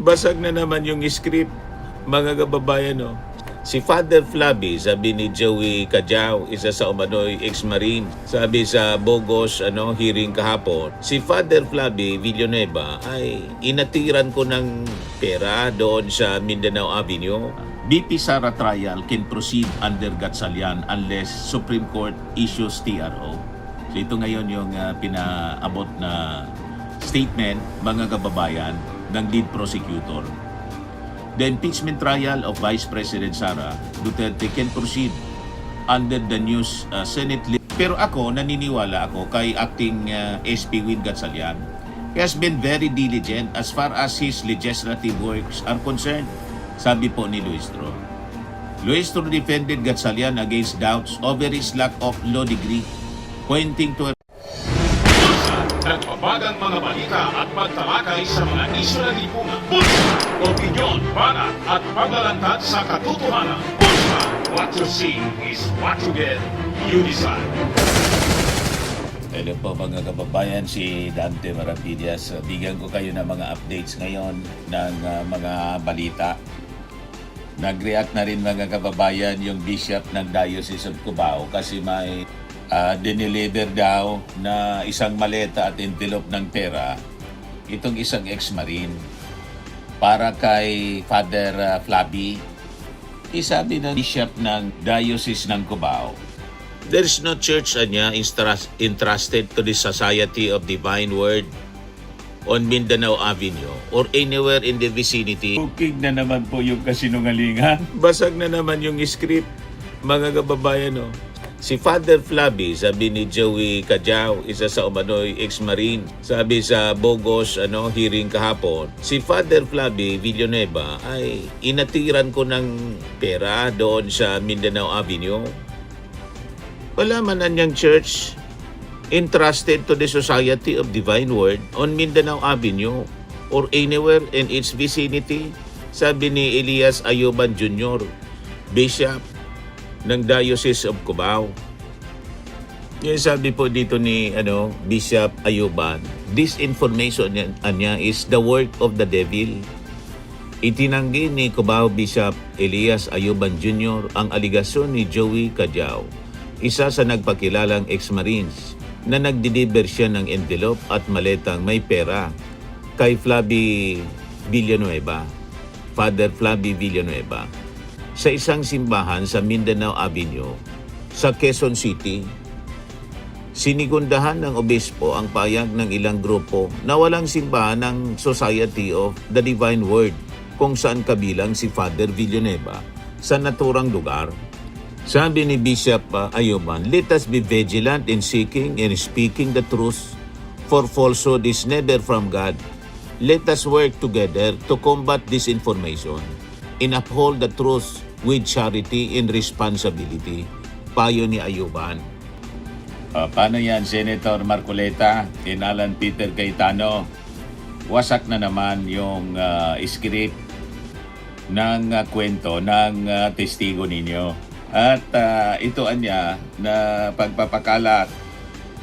Basag na naman yung script, mga kababayan, no? Si Father Flavi, sabi ni Joey Cajao, isa sa umano'y ex-marine, sabi sa Bogos hearing kahapon, si Father Flavi Villanueva ay inatiran ko ng pera doon sa Mindanao Avenue. BP Sara trial can proceed under Gatchalian unless Supreme Court issues TRO. So ito ngayon yung pinaabot na statement, mga kababayan, ng lead prosecutor. The impeachment trial of Vice President Sara Duterte can proceed under the new Senate. Pero ako, naniniwala ako kay acting SP Win Gatchalian. He has been very diligent as far as his legislative works are concerned, sabi po ni Luistro. Luistro defended Gatchalian against doubts over his lack of law degree, pointing to nagbabagang mga balita at pagtalakay sa mga isyu ng lipunan. Bulsa, opinyon, banat at paglalantad sa katotohanan. Bulsa, what you see is what you get. You decide. Hello po mga kababayan, si Dante Maravillas. Bigyan ko kayo ng mga updates ngayon ng mga balita. Nag-react na rin mga kababayan yung bishop ng Diocese of Cubao kasi may dineliver daw na isang maleta at envelope ng pera itong isang ex-marine para kay Father Flavi. Isabi ng bishop ng Diocese ng Cubao, there is no church niya entrusted to the Society of Divine Word on Mindanao Avenue or anywhere in the vicinity. Booking na naman po yung kasinungalingan. Basag na naman yung script, mga kababayan, no? Si Father Flavi, sabi ni Joey Cajao, isa sa umano'y ex-marine, sabi sa Bogos hearing kahapon, si Father Flavi Villanueva ay inatiran ko ng pera doon sa Mindanao Avenue. Wala man niyang church entrusted to the Society of Divine Word on Mindanao Avenue or anywhere in its vicinity, sabi ni Elias Ayuban Jr., Bishop ng Diocese of Cubao. Yung sabi po dito ni Bishop Ayuban, this information niya is the work of the devil. Itinanggi ni Cubao Bishop Elias Ayuban Jr. ang aligasyon ni Joey Cajao, isa sa nagpakilalang ex-marines na nagdeliver siya ng envelope at maletang may pera kay Flavi Villanueva, Father Flavi Villanueva, sa isang simbahan sa Mindanao Avenue sa Quezon City. Sinigundahan ng obispo ang payag ng ilang grupo na walang simbahan ng Society of the Divine Word kung saan kabilang si Father Villanueva sa naturang lugar. Sabi ni Bishop Ayuban, let us be vigilant in seeking and speaking the truth, for falsehood is never from God. Let us work together to combat disinformation and uphold the truth with charity and responsibility. Payo ni Ayuban. Paano yan, Senator Marcoleta and Alan Peter Cayetano? Wasak na naman yung script ng kwento ng testigo ninyo. At ito anya na pagpapakalat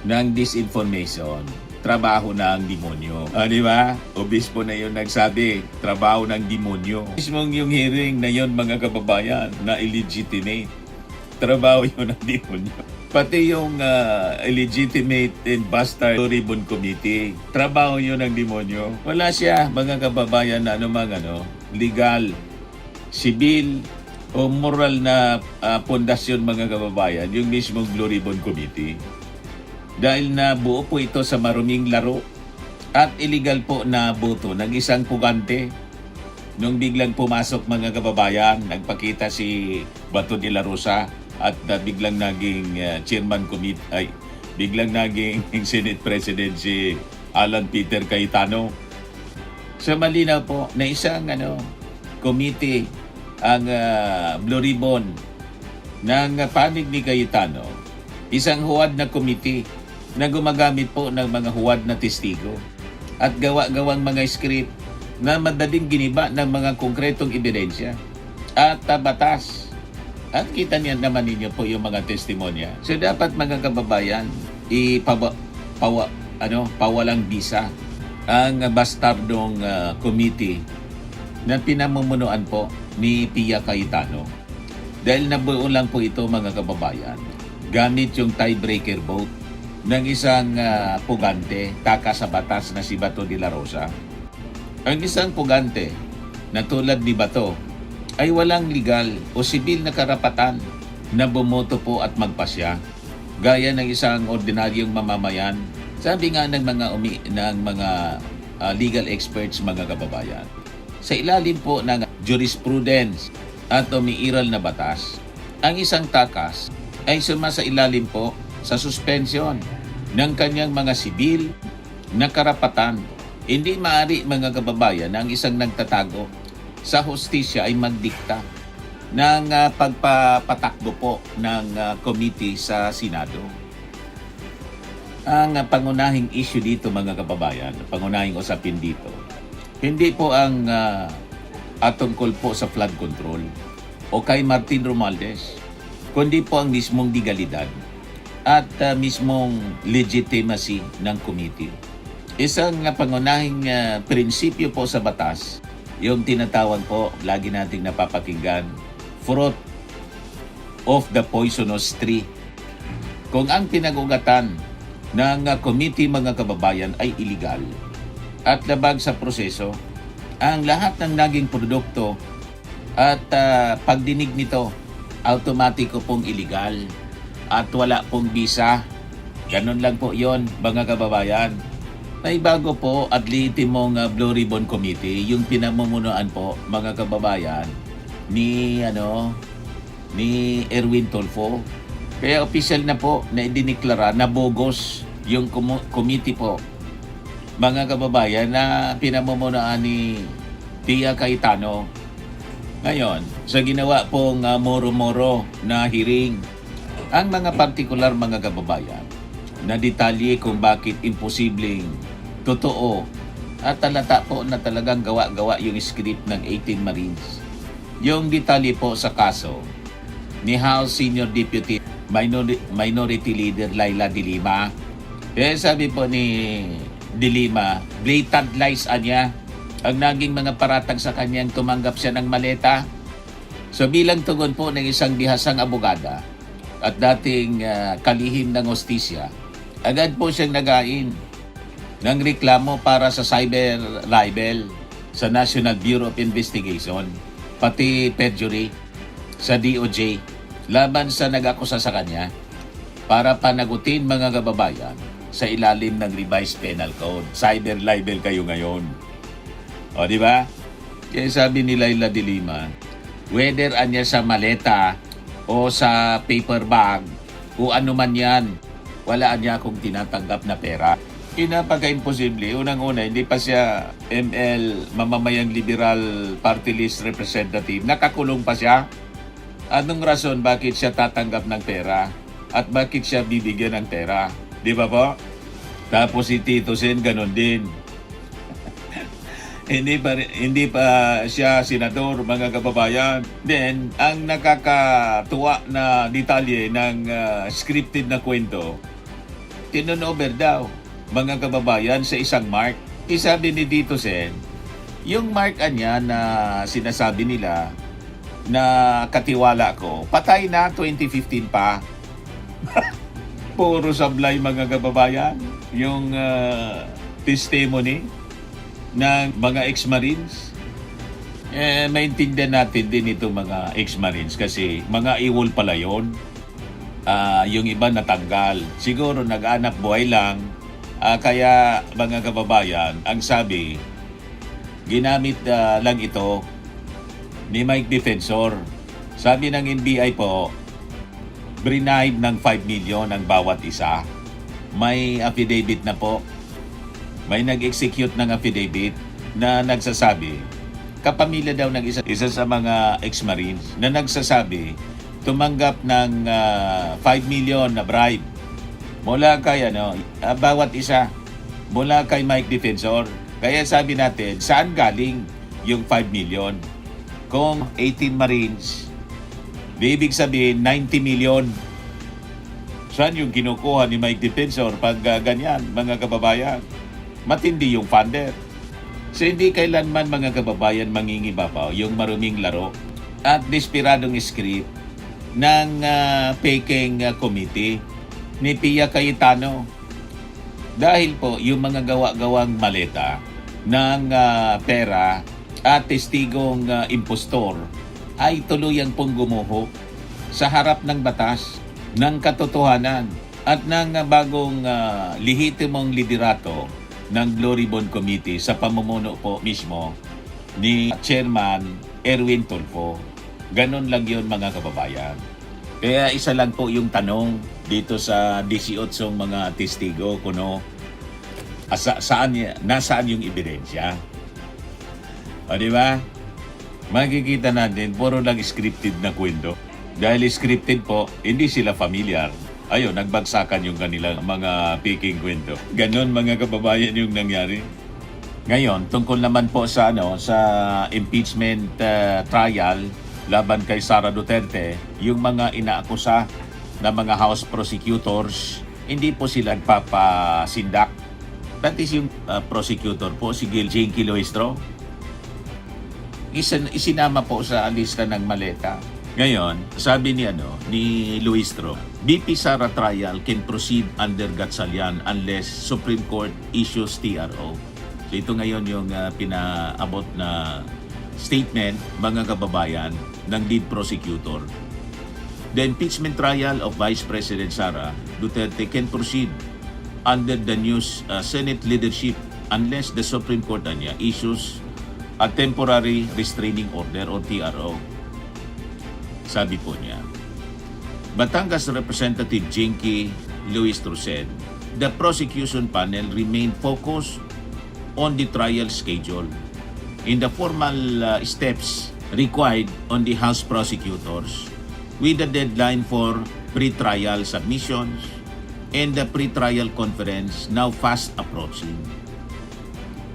ng disinformation, trabaho ng demonyo. Di ba? Obispo na yun nagsabi, trabaho ng demonyo. Mismong yung hearing na yun, mga kababayan, na illegitimate. Trabaho yun ng demonyo. Pati yung illegitimate and bastard ribbon committee, trabaho yun ng demonyo. Wala siya, mga kababayan, na legal, civil, o moral na pundasyon, mga kababayan, yung mismong Blue Ribbon Committee. Dahil na buo po ito sa maruming laro at illegal po na boto ng isang pugante. Nung biglang pumasok, mga kababayan, nagpakita si Bato de la Rosa at biglang naging chairman committee, biglang naging Senate President si Alan Peter Cayetano. So malinaw po na isang committee ang Blue Ribbon ng panig ni Cayetano, isang huwad na committee na gumagamit po ng mga huwad na testigo at gawa-gawang mga script na madaling giniba ng mga konkretong ebidensya at batas. At kita niya naman ninyo po yung mga testimonya. So dapat, mga kababayan, pawalang bisa ang bastardong committee na pinamumunuan po ni Pia Cayetano. Dahil nabuo lang po ito mga kababayan, gamit yung tiebreaker vote ng isang pugante, takas sa batas na si Bato de la Rosa. Ang isang pugante na tulad ni Bato ay walang legal o sibil na karapatan na bumoto po at magpasya gaya ng isang ordinaryong mamamayan. Sabi nga ng mga legal experts mga kababayan, sa ilalim po ng jurisprudence at umiiral na batas, ang isang takas ay sumasailalim po sa suspension ng kanyang mga sibil na karapatan. Hindi maaari mga kababayan na ang isang nagtatago sa hustisya ay magdikta ng pagpapatakbo po ng committee sa Senado. Ang pangunahing issue dito mga kababayan, pangunahing usapin dito, hindi po ang atungkol po sa flood control o kay Martin Romualdez, kundi po ang mismong legalidad at mismong legitimacy ng committee. Isang pangunahing prinsipyo po sa batas, yung tinatawag po, lagi nating napapakinggan, fruit of the poisonous tree. Kung ang pinag-ugatan ng committee mga kababayan ay illegal at labag sa proseso, ang lahat ng naging produkto at pagdinig nito, automatiko pong illegal at wala pong visa. Ganun lang po yon mga kababayan. May bago po at lihitimong Blue Ribbon Committee, yung pinamumunuan po mga kababayan ni Erwin Tulfo. Kaya official na po na idiniklara na bogus yung committee po mga kababayan na pinamumunuan ni Pia Cayetano. Ngayon, sa ginawa pong moro-moro na hearing, ang mga partikular mga kababayan na detalye kung bakit imposibleng totoo at talata po na talagang gawa-gawa yung script ng 18 Marines. Yung detalye po sa kaso ni House Senior Deputy Minority Leader Laila De Lima. Kaya sabi po ni De Lima, blatant lies niya ang naging mga paratang sa kanyang tumanggap siya ng maleta. So bilang tugon po ng isang bihasang abogada at dating kalihim ng hostisya, agad po siyang nagain ng reklamo para sa cyber libel sa National Bureau of Investigation, pati perjury sa DOJ laban sa nag-akusa sa kanya para panagutin mga kababayan sa ilalim ng revised penal code. Cyber libel kayo ngayon. O, di ba? Kaya sabi ni Laila De Lima, whether anya sa maleta o sa paper bag o ano man yan, wala niya akong tinatanggap na pera. Pinapaka-imposible. Unang-una, hindi pa siya ML, Mamamayang Liberal Party List Representative. Nakakulong pa siya. Anong rason bakit siya tatanggap ng pera? At bakit siya bibigyan ng pera? Di ba po? Tapos si Tito Sen, ganun din. hindi pa siya senador, mga kababayan. Then, ang nakakatuwa na detalye ng scripted na kwento, tinunover daw, mga kababayan, sa isang mark. Isabi ni Tito Sen, yung mark niya na sinasabi nila na katiwala ko, patay na 2015 pa. Puro sablay mga kababayan yung testimony ng mga ex-Marines. Maintindihan natin din itong mga ex-Marines kasi mga iwol pala yun. Yung iba natanggal. Siguro nag-anak buhay lang. Kaya mga kababayan, ang sabi, ginamit lang ito ni Mike Defensor. Sabi ng NBI po, brinaib ng 5 million ang bawat isa. May affidavit na po. May nag-execute ng affidavit na nagsasabi, kapamilya daw ng isa sa mga ex-Marines na nagsasabi, tumanggap ng 5 million na bribe mula kay bawat isa, mula kay Mike Defensor. Kaya sabi natin, saan galing yung 5 million? Kung 18 Marines, ibig sabihin 90 million. Saan yung kinukuha ni Mike Defensor pag ganyan, mga kababayan? Matindi yung funder. So hindi kailanman mga kababayan mangingibabaw yung maruming laro at desperadong script ng peking committee ni Pia Cayetano. Dahil po yung mga gawa-gawang maleta ng pera at testigong impostor ay tuluyang pong gumuho sa harap ng batas, ng katotohanan at ng bagong lehitimong liderato ng Glory Bond Committee sa pamumuno po mismo ni Chairman Erwin Tulfo. Ganon lang yun mga kababayan. Kaya isa lang po yung tanong dito sa 18 mga testigo kuno nasaan yung ebidensya. O di ba? Makikita natin puro lang scripted na kwento. Dahil scripted po, hindi sila familiar. Ayun, nagbagsakan yung kanilang mga peking kwento. Ganon mga kababayan yung nangyari. Ngayon, tungkol naman po sa sa impeachment trial laban kay Sara Duterte, yung mga inaakusa na mga House prosecutors, hindi po sila nagpapasindak. That is yung prosecutor po, si Jinky Luistro. Isinama po sa lista ng maleta. Ngayon, sabi ni Luistro, BP Sara trial can proceed under Gatchalian unless Supreme Court issues TRO. So ito ngayon yung pinaabot na statement, mga kababayan, ng lead prosecutor. The impeachment trial of Vice President Sara Duterte can proceed under the new Senate leadership unless the Supreme Court issues a temporary restraining order o TRO. Sabi po niya. Batangas Representative Jinky Luistro said, the prosecution panel remained focused on the trial schedule. In the formal steps required on the House prosecutors, with the deadline for pre-trial submissions and the pre-trial conference now fast approaching.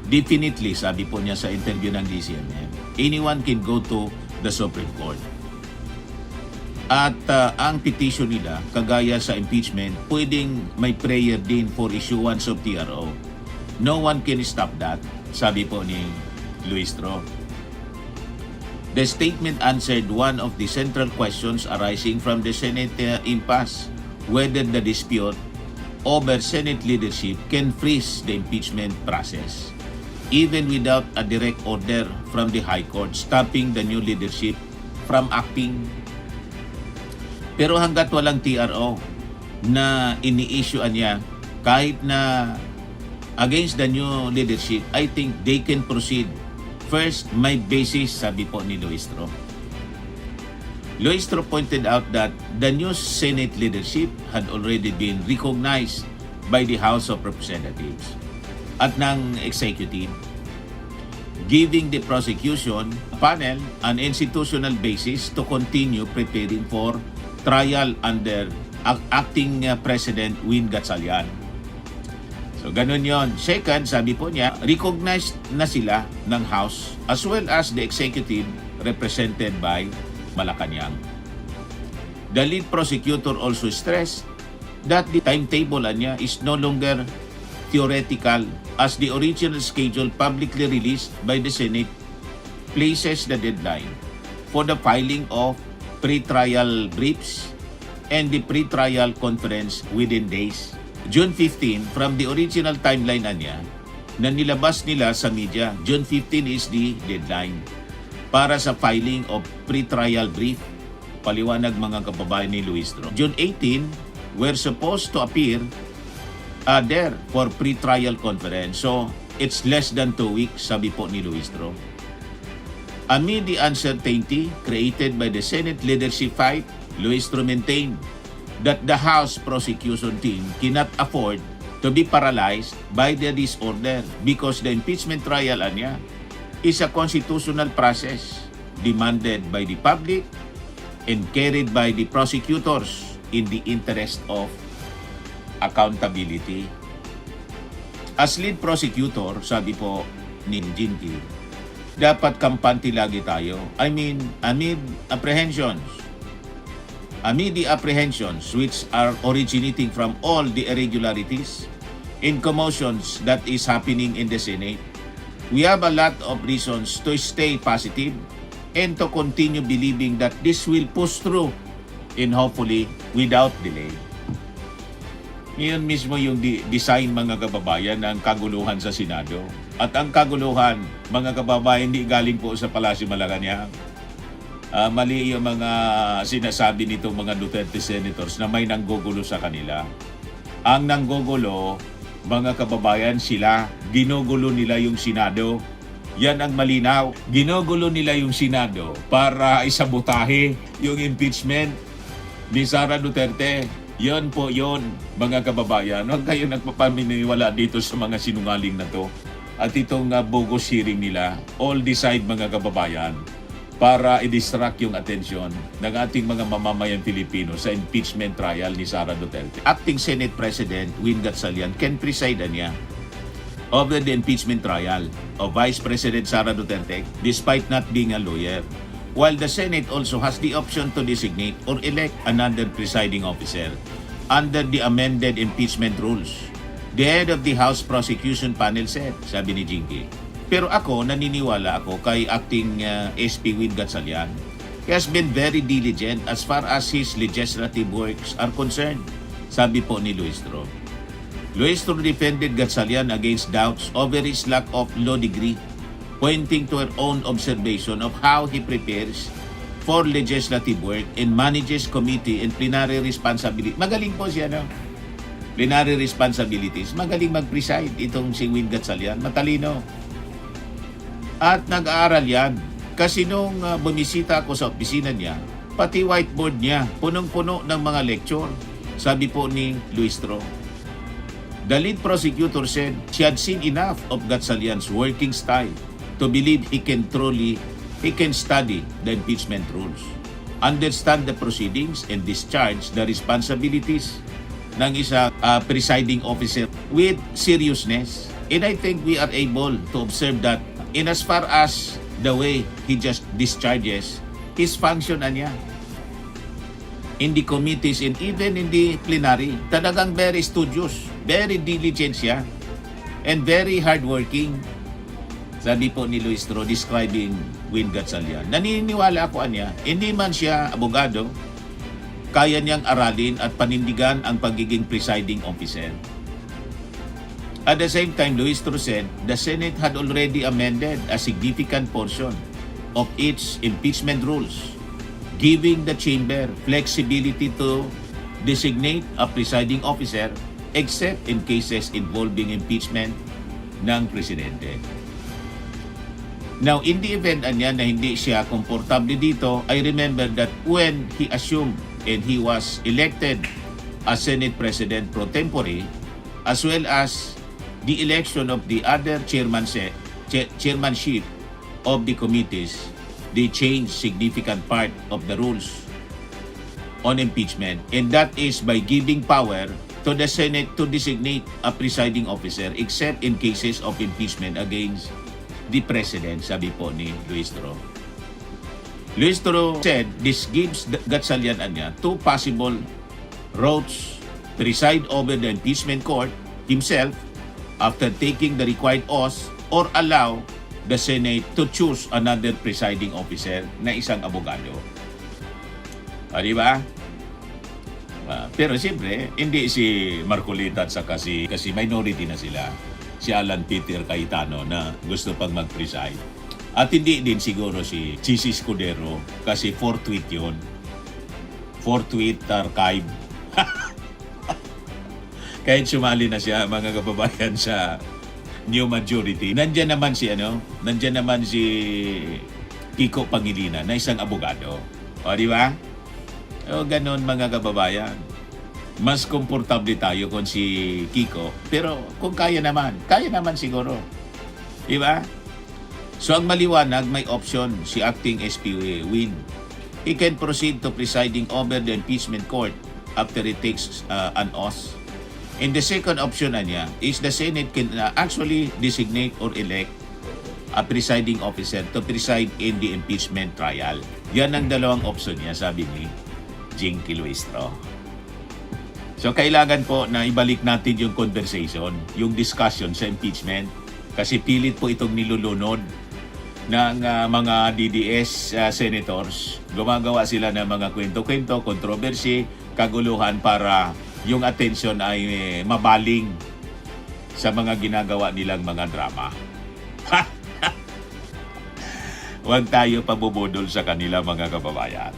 Definitely, sabi po niya sa interview ng DCMM, anyone can go to the Supreme Court. At ang petition nila, kagaya sa impeachment, pwedeng may prayer din for issuance of TRO. No one can stop that, sabi po ni Luistro. The statement answered one of the central questions arising from the Senate impasse, whether the dispute over Senate leadership can freeze the impeachment process, even without a direct order from the High Court stopping the new leadership from acting. Pero hanggat walang TRO na ini-issuean niya, kahit na against the new leadership, I think they can proceed. First, may basis, sabi po ni Luistro. Luistro pointed out that the new Senate leadership had already been recognized by the House of Representatives at ng executive, giving the prosecution panel an institutional basis to continue preparing for trial under acting President Win Gatchalian. So ganun yon. Second, sabi po niya, recognized na sila ng House as well as the executive represented by Malacanang. The lead prosecutor also stressed that the timetable niya is no longer theoretical as the original schedule publicly released by the Senate places the deadline for the filing of pre-trial briefs and the pre-trial conference within days. June 15, from the original timeline niya, na nilabas nila sa media, June 15 is the deadline para sa filing of pre-trial brief. Paliwanag mga kababayan ni Luistro. June 18, we're supposed to appear there for pre-trial conference. So, it's less than 2 weeks, sabi po ni Luistro. Amid the uncertainty created by the Senate leadership fight, Luistro maintained that the House prosecution team cannot afford to be paralyzed by the disorder because the impeachment trial niya is a constitutional process demanded by the public and carried by the prosecutors in the interest of accountability. As lead prosecutor, sabi po ni Jinky, dapat kampante lagi tayo. Amid the apprehensions which are originating from all the irregularities and commotions that is happening in the Senate, we have a lot of reasons to stay positive and to continue believing that this will push through and hopefully without delay. Ngayon mismo yung design, mga kababayan, ng kaguluhan sa Senado. At ang kaguluhan, mga kababayan, hindi galing po sa Palasyo Malacanang. Mali yung mga sinasabi nitong mga Duterte senators na may nanggugulo sa kanila. Ang nanggugulo, mga kababayan, sila. Ginugulo nila yung Senado. Yan ang malinaw. Ginugulo nila yung Senado para isabotahe yung impeachment ni Sara Duterte. Yan po yun, mga kababayan. Huwag kayo nagpapaminiwala dito sa mga sinungaling na to. At itong bogus hearing nila, all decide, mga kababayan, para i-distract yung atensyon ng ating mga mamamayang Pilipino sa impeachment trial ni Sara Duterte. Acting Senate President Win Gatchalian can preside niya over the impeachment trial of Vice President Sara Duterte despite not being a lawyer, while the Senate also has the option to designate or elect another presiding officer under the amended impeachment rules. The head of the House Prosecution Panel said, sabi ni Jinky. Pero ako, naniniwala ako kay Acting SP Win Gatchalian. He has been very diligent as far as his legislative works are concerned, sabi po ni Luistro. Luistro defended Gatchalian against doubts over his lack of law degree, pointing to her own observation of how he prepares for legislative work and manages committee and plenary responsibility. Magaling po siya, no? Plenary responsibilities. Magaling mag-preside itong si Win Gatchalian. Matalino. At nag-aaral yan. Kasi nung bumisita ako sa opisina niya, pati whiteboard niya, punong-puno ng mga lecture. Sabi po ni Luistro. The lead prosecutor said she had seen enough of Gatchalian's working style to believe he can study the impeachment rules, understand the proceedings, and discharge the responsibilities ng isang presiding officer with seriousness. And I think we are able to observe that in as far as the way he just discharges his function niya in the committees and even in the plenary. Talagang very studious, very diligent siya, and very hardworking. Sabi po ni Luistro describing Win Gatchalian. Naniniwala ako niya, hindi man siya abogado, kaya niyang aralin at panindigan ang pagiging presiding officer. At the same time, Luistro said, the Senate had already amended a significant portion of its impeachment rules, giving the chamber flexibility to designate a presiding officer except in cases involving impeachment ng presidente. Now, in the event na hindi siya komportable dito, I remember that when he assumed and he was elected as Senate President pro tempore, as well as the election of the other chairmanship of the committees, they changed significant part of the rules on impeachment, and that is by giving power to the Senate to designate a presiding officer except in cases of impeachment against the President, sabi po ni Luistro. Luistro said this gives Gatchalian niya two possible routes: preside over the impeachment court himself after taking the required oath, or allow the Senate to choose another presiding officer na isang abogado. Di ba? Pero siyempre, hindi si Marcolita at saka kasi minority na sila. Si Alan Peter Cayetano na gusto pang mag-preside. At hindi din siguro si Sisi Escudero kasi 4 tweet yun. 4 tweet archive. Kahit sumali na siya, mga kababayan, sa new majority. Nandiyan naman si Kiko Pangilinan na isang abogado. O, di ba? O, ganun, mga kababayan. Mas komportable tayo kung si Kiko. Pero kung kaya naman siguro. Di ba? So ang maliwanag, may option si Acting SP Win. He can proceed to presiding over the impeachment court after it takes an oath. And the second option niya is the Senate can actually designate or elect a presiding officer to preside in the impeachment trial. Yan ang dalawang option niya, sabi ni Jinky Luistro. So kailangan po na ibalik natin yung conversation, yung discussion sa impeachment. Kasi pilit po itong nilulunod ng mga DDS senators. Gumagawa sila ng mga kwento-kwento, controversy, kaguluhan para yung attention ay mabaling sa mga ginagawa nilang mga drama. Huwag tayo pabubudol sa kanila, mga kababayan.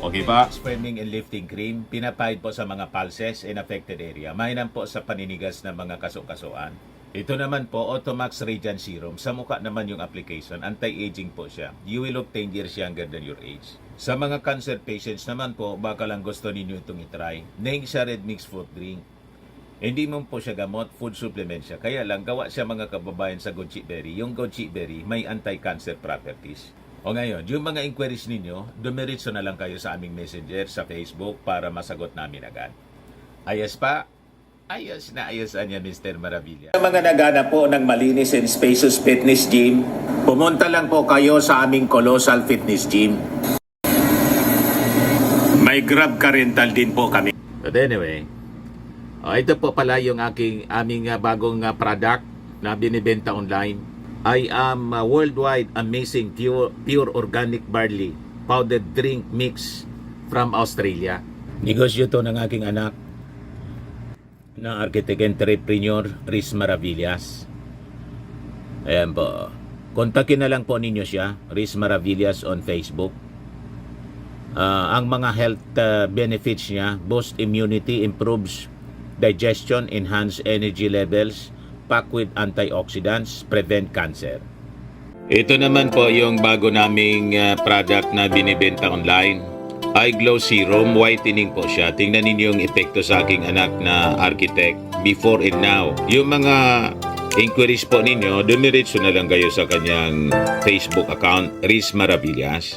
Okay ba? Spreading and lifting cream, pinapahid po sa mga pulses in affected area. Mainam po sa paninigas ng mga kasukasuan. Ito naman po, Automax Radiant Serum. Sa mukha naman yung application, anti-aging po siya. You will look 10 years younger than your age. Sa mga cancer patients naman po, baka lang gusto ninyo itong itry. Neng siya red mixed fruit drink. Hindi mo po siya gamot, food supplement siya. Kaya lang, gawa siya mga kababayan sa goji berry. Yung goji berry may anti-cancer properties. O ngayon, yung mga inquiries ninyo, dumiritso na lang kayo sa aming messenger sa Facebook para masagot namin agad. Ayos pa? Ayos na ayos niya, Mr. Maravilla. Sa mga nagana po ng malinis and spacious fitness gym, pumunta lang po kayo sa aming Colossal Fitness Gym. May Grab car rental din po kami. But anyway, ito po pala yung aming bagong product na binibenta online. I am worldwide amazing pure organic barley powdered drink mix from Australia. Negosyo to ng aking anak na architect entrepreneur Riz Maravillas. Ayan po. Kontakin na lang po ninyo siya, Riz Maravillas on Facebook. Ang mga health benefits niya, boost immunity, improves digestion, enhance energy levels, packed with antioxidants, prevent cancer. Ito naman po yung bago naming product na binibenta online. Eye Glow Serum, whitening po siya. Tingnan ninyo yung epekto sa aking anak na architect before and now. Yung mga inquiries po ninyo, dumiretso na lang kayo sa kanyang Facebook account, Riz Maravillas.